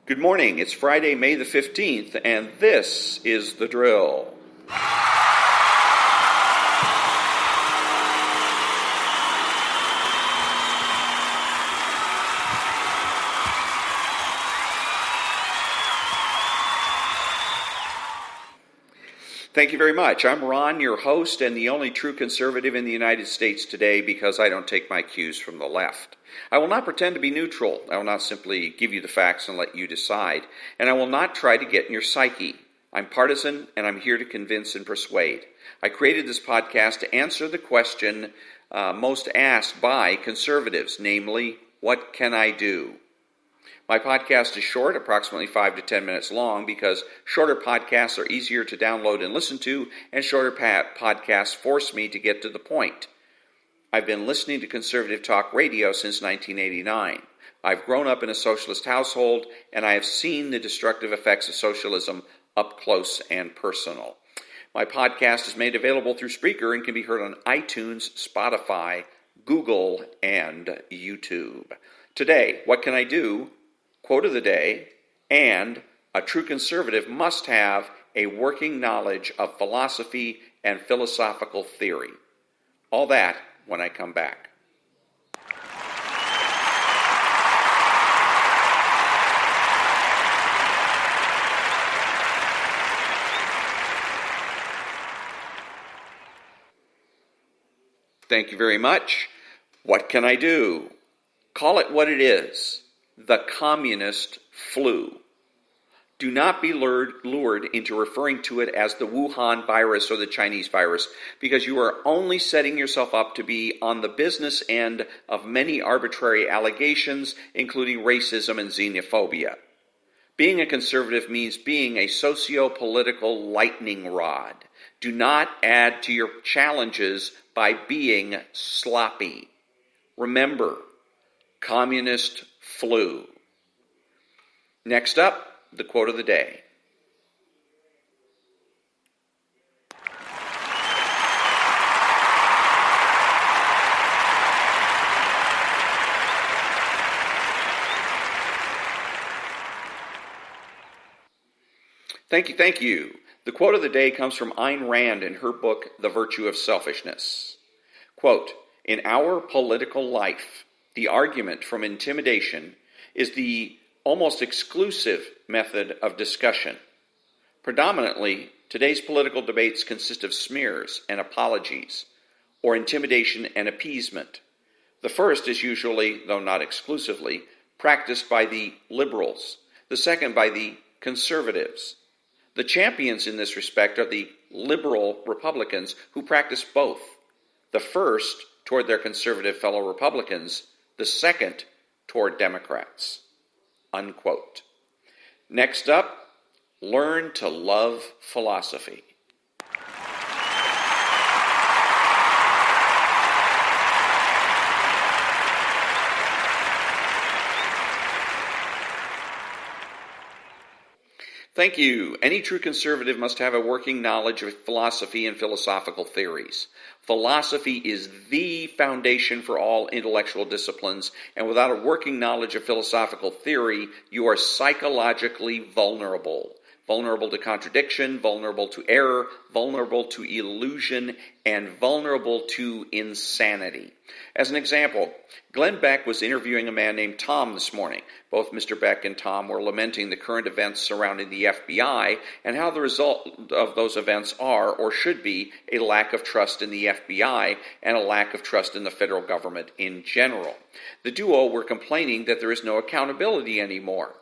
Good morning. It's Friday, May the 15th, and this is The Drill. Thank you very much. I'm Ron, your host and the only true conservative in the United States today because I don't take my cues from the left. I will not pretend to be neutral. I will not simply give you the facts and let you decide. And I will not try to get in your psyche. I'm partisan and I'm here to convince and persuade. I created this podcast to answer the question most asked by conservatives, namely, what can I do? My podcast is short, approximately 5 to 10 minutes long, because shorter podcasts are easier to download and listen to, and shorter podcasts force me to get to the point. I've been listening to conservative talk radio since 1989. I've grown up in a socialist household, and I have seen the destructive effects of socialism up close and personal. My podcast is made available through Spreaker and can be heard on iTunes, Spotify, Google, and YouTube. Today, what can I do? Quote of the day, and a true conservative must have a working knowledge of philosophy and philosophical theory. All that when I come back. Thank you very much. What can I do? Call it what it is. The communist flu. Do not be lured into referring to it as the Wuhan virus or the Chinese virus, because you are only setting yourself up to be on the business end of many arbitrary allegations, including racism and xenophobia. Being a conservative means being a socio-political lightning rod. Do not add to your challenges by being sloppy. Remember, communist flu. Next up, the quote of the day. Thank you. The quote of the day comes from Ayn Rand in her book, The Virtue of Selfishness. Quote, in our political life, the argument from intimidation is the almost exclusive method of discussion. Predominantly, today's political debates consist of smears and apologies, or intimidation and appeasement. The first is usually, though not exclusively, practiced by the liberals, the second by the conservatives. The champions in this respect are the liberal Republicans who practice both. The first toward their conservative fellow Republicans, the second toward Democrats. Unquote. Next up, learn to love philosophy. Thank you. Any true conservative must have a working knowledge of philosophy and philosophical theories. Philosophy is the foundation for all intellectual disciplines, and without a working knowledge of philosophical theory, you are psychologically vulnerable. Vulnerable to contradiction, vulnerable to error, vulnerable to illusion, and vulnerable to insanity. As an example, Glenn Beck was interviewing a man named Tom this morning. Both Mr. Beck and Tom were lamenting the current events surrounding the FBI and how the result of those events are, or should be, a lack of trust in the FBI and a lack of trust in the federal government in general. The duo were complaining that there is no accountability anymore.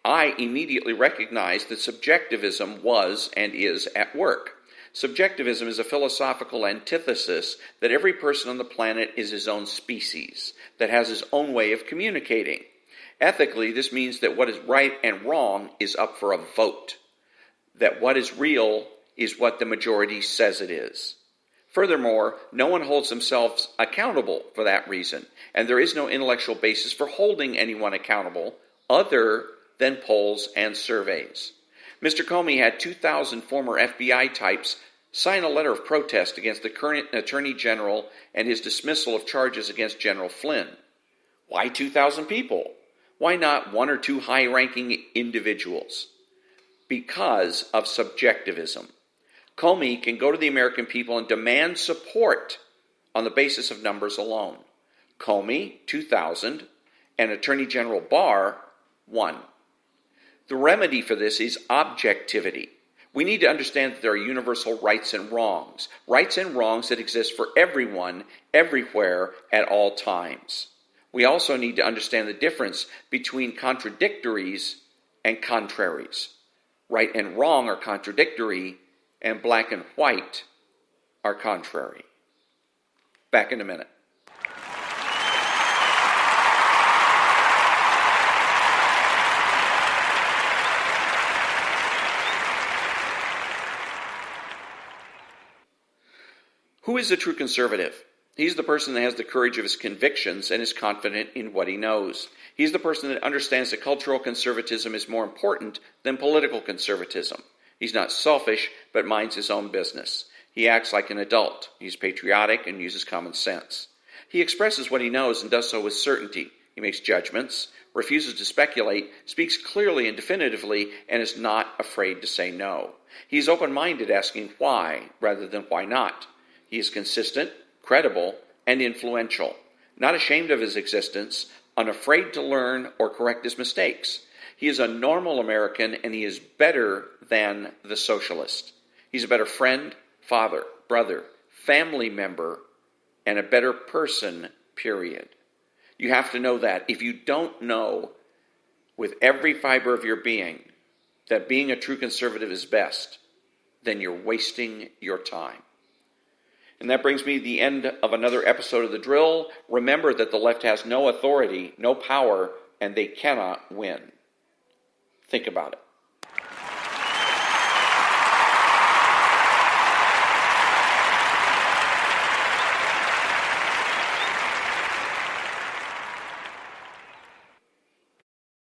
I immediately recognized that subjectivism was and is at work. Subjectivism is a philosophical antithesis that every person on the planet is his own species, that has his own way of communicating. Ethically, this means that what is right and wrong is up for a vote, that what is real is what the majority says it is. Furthermore, no one holds themselves accountable for that reason, and there is no intellectual basis for holding anyone accountable other than polls and surveys. Mr. Comey had 2,000 former FBI types sign a letter of protest against the current Attorney General and his dismissal of charges against General Flynn. Why 2,000 people? Why not one or two high-ranking individuals? Because of subjectivism. Comey can go to the American people and demand support on the basis of numbers alone. Comey, 2,000, and Attorney General Barr, 1. The remedy for this is objectivity. We need to understand that there are universal rights and wrongs that exist for everyone, everywhere, at all times. We also need to understand the difference between contradictories and contraries. Right and wrong are contradictory, and black and white are contrary. Back in a minute. Who is the true conservative? He's the person that has the courage of his convictions and is confident in what he knows. He's the person that understands that cultural conservatism is more important than political conservatism. He's not selfish, but minds his own business. He acts like an adult. He's patriotic and uses common sense. He expresses what he knows and does so with certainty. He makes judgments, refuses to speculate, speaks clearly and definitively, and is not afraid to say no. He's open-minded, asking why rather than why not. He is consistent, credible, and influential, not ashamed of his existence, unafraid to learn or correct his mistakes. He is a normal American, and he is better than the socialist. He's a better friend, father, brother, family member, and a better person, period. You have to know that. If you don't know with every fiber of your being that being a true conservative is best, then you're wasting your time. And that brings me to the end of another episode of The Drill. Remember that the left has no authority, no power, and they cannot win. Think about it.